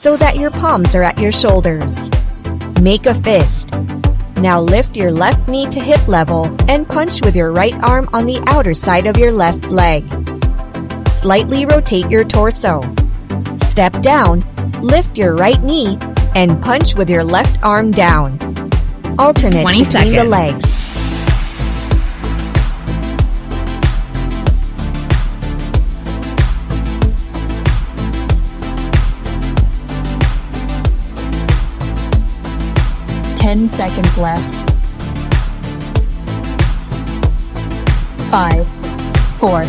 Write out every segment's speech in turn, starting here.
so that your palms are at your shoulders. Make a fist. Now lift your left knee to hip level and punch with your right arm on the outer side of your left leg. Slightly rotate your torso. Step down, lift your right knee, and punch with your left arm down. Alternate between the legs. Ten seconds left. 5, 4,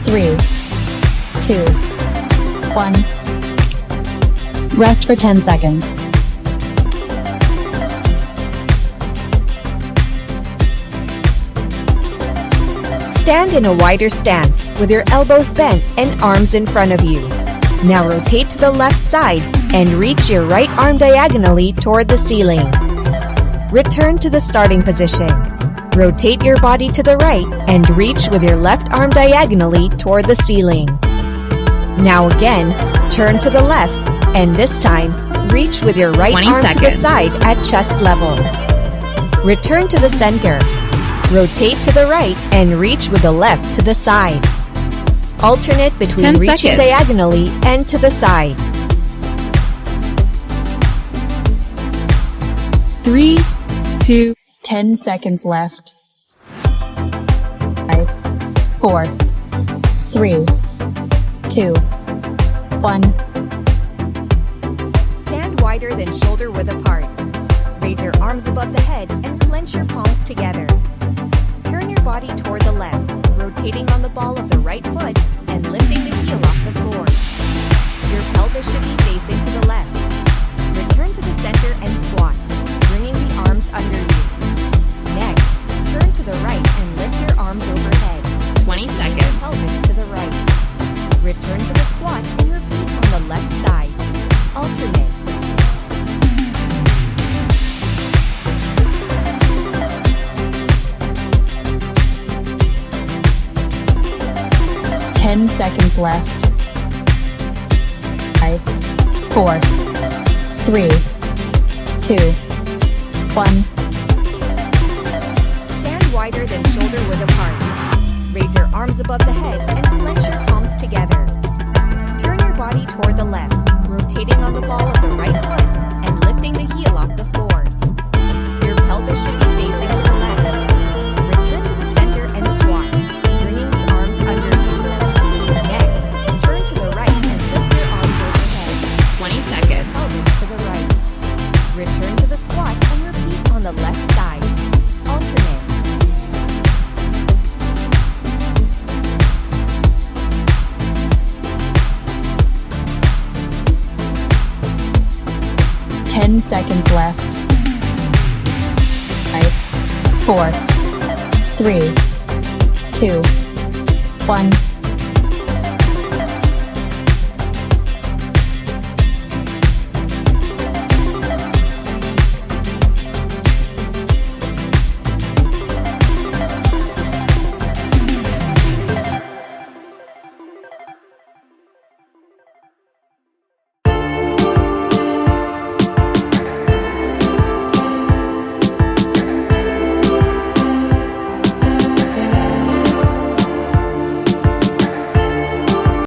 3, 2, 1. Rest for 10 seconds. Stand in a wider stance with your elbows bent and arms in front of you. Now rotate to the left side and reach your right arm diagonally toward the ceiling. Return to the starting position. Rotate your body to the right and reach with your left arm diagonally toward the ceiling. Now again, turn to the left and this time, reach with your right arm to the side at chest level. Return to the center. Rotate to the right and reach with the left to the side. Alternate between reaching diagonally and to the side. 3, 2, 10 seconds left. 5, 4, 3, 2, 1. Stand wider than shoulder width apart. Raise your arms above the head and clench your palms together. Turn your body toward the left, rotating on the ball of the right foot and lifting the heel off the floor. Your pelvis should be facing to the left. Return to the center and squat, bringing the arms under you. Next, turn to the right and lift your arms overhead. 20 seconds. Your pelvis to the right. Return to the squat and repeat on the left side. Alternate. Ten seconds left. 5, 4, 3, 2, 1. Stand wider than shoulder width apart. Raise your arms above the head and clench your palms together. Turn your body toward the left, rotating on the ball of the right foot and lifting the heel off the floor. Your pelvis should be facing to the left. Return to the center and squat, bringing the arms under you. Next, turn to the right and lift your arms overhead. 20 seconds. Pelvis to the right. Return to the squat and repeat on the left side. Alternate. 10 seconds left. 5, 4, 3, 2, 1.